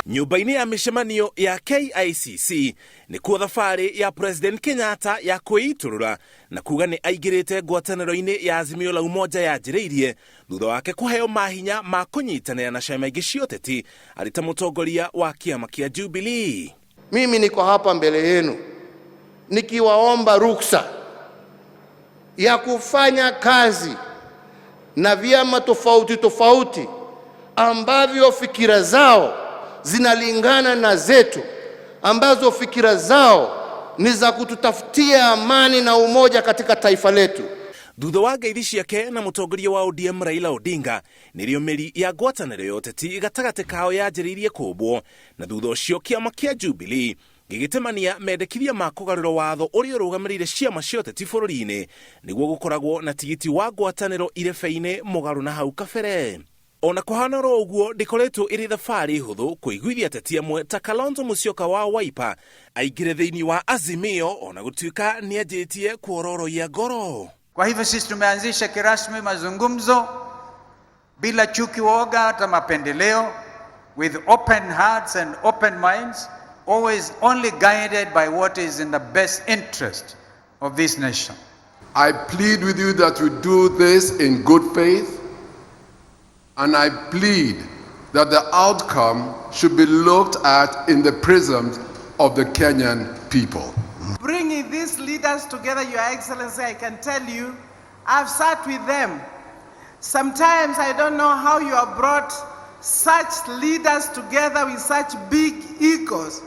Nyumba-inĩ ya mĩcemanio ya KICC nĩkuo thabarĩ ya President Kenyatta ya kwĩitũrũra na kuga nĩ aingĩrĩte ngwatanĩro-inĩ ya Azimio La Umoja yanjĩrĩirie thutha wake kũheo mahinya ma kũnyitanĩra na ciama ingĩ cia ũteti arĩ ta mũtongoria wa kĩama kĩa Jubilee. Mimi niko hapa mbele yenu nikiwaomba ruksa ya kufanya kazi na vyama tofauti tofauti ambavyo fikira zao zinalingana na zetu, ambazo fikira zao ni za kututafutia amani na umoja katika taifa letu. Thutha wa ngeithi ciake na mũtongoria wa ODM Raila Odinga nĩrĩo mĩri ya ngwatanĩro ya ũteti gatagatĩ kao yanjĩrĩirie kũmbwo, na thutha ũcio kĩama kĩa Jubilee gĩgĩtemania mendekithia ma kũgarũra watho ũrĩa ũrũgamĩrĩire ciama cia ũteti bũrũri-inĩ nĩguo gũkoragwo na tigiti wa ngwatanĩro irebe-inĩ mũgarũ na hau kabere. Ona kũhana ũguo ndĩkoretwo ĩrĩ thabarĩ hũthũ kũiguithia ateti amwe ta Kalonzo Musyoka wa Wiper aingĩre thĩinĩ wa Azimio, ona gũtuĩka nĩanjĩtie kuororoia ngoro. Kwa hivyo sisi tumeanzisha kirasmi mazungumzo bila chuki, woga hata mapendeleo, with open hearts and open minds, always only guided by what is in the best interest of this nation. I plead with you that we do this in good faith, and I plead that the outcome should be looked at in the prisms of the Kenyan people. Bringing these leaders together, Your Excellency, I can tell you, I've sat with them. Sometimes I don't know how you have brought such leaders together with such big egos.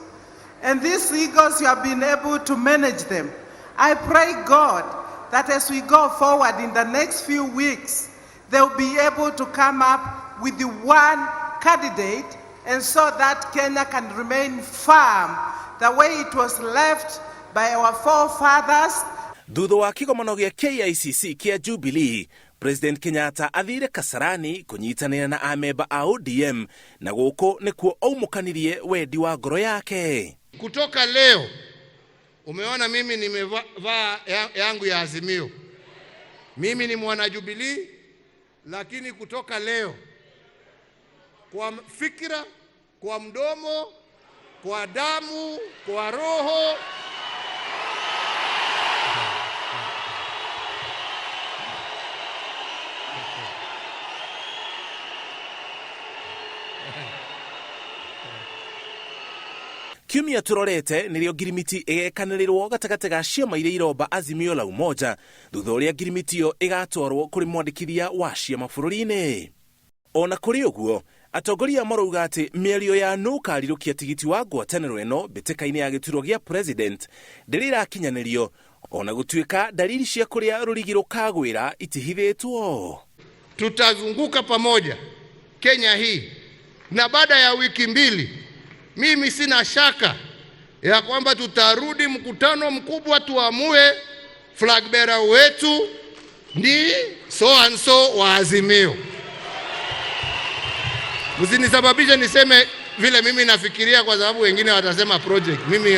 And these egos, you have been able to manage them. I pray God that as we go forward in the next few weeks, they'll be able to come up with the one candidate, and so that Kenya can remain firm the way it was left by our forefathers. Thutha wa kĩgomano gĩa KICC kĩa Jubilee, President Kenyatta athire Kasarani kũnyitanĩra na amemba a ODM, na gũkũ nĩkuo aumũkanirie wendi wa ngoro yake. Kutoka leo umeona mimi nimevaa yangu ya Azimio. Mimi ni mwana Jubilee, lakini kutoka leo kwa fikira, kwa mdomo, kwa damu, kwa roho, kiumia turorete nĩrĩo ngirimiti ĩgekanĩrĩrwo gatagatĩ ga ciama iria iromba Azimio La Umoja thutha ũrĩa ngirimiti ĩyo ĩgatwarwo kũrĩ mwandĩkithia wa ciama bũrũri-inĩ. Ona kũrĩ ũguo, atongoria marauga atĩ mĩario ya nũkarirũkia tigiti wa ngwatanĩro ĩno mbĩtĩka-inĩ ya gĩturwa gĩa president ndĩrĩ irakinyanĩrio, ona gũtuĩka dalili cia kũrĩa rũrigi rũkagwĩra itihithĩtwo. Tutazunguka pamoja Kenya hii, na baada ya wiki mbili mimi sina shaka ya kwamba tutarudi mkutano mkubwa, tuamue flag bearer wetu ni so and so wa Azimio. Msinisababishe niseme vile mimi nafikiria, kwa sababu wengine watasema project. Mimi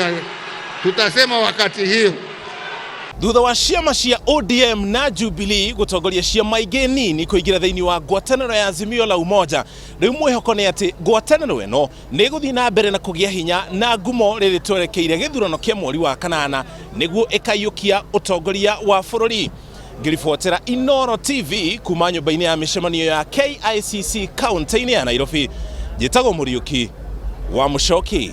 tutasema wakati hiyo. Thutha wa ciama cia ODM na Jubilee gũtongoria ciama ingĩ nini kũingĩra thĩinĩ wa ngwatanĩro ya Azimio La Umoja, rĩu mwĩhoko nĩ atĩ ngwatanĩro ĩno nĩ ĩgũthiĩ na mbere na kũgĩa hinya na ngumo rĩrĩ twerekeire gĩthurano kĩa mweri wa kanana nĩguo ĩkaiyũkia ũtongoria wa bũrũri. Ngĩribotera Inooro TV kuma nyũmba-inĩ ya mĩcemanio ya KICC kaunti-inĩ ya Nairobi, njĩtagwo Mũriũki wa Mũchoki.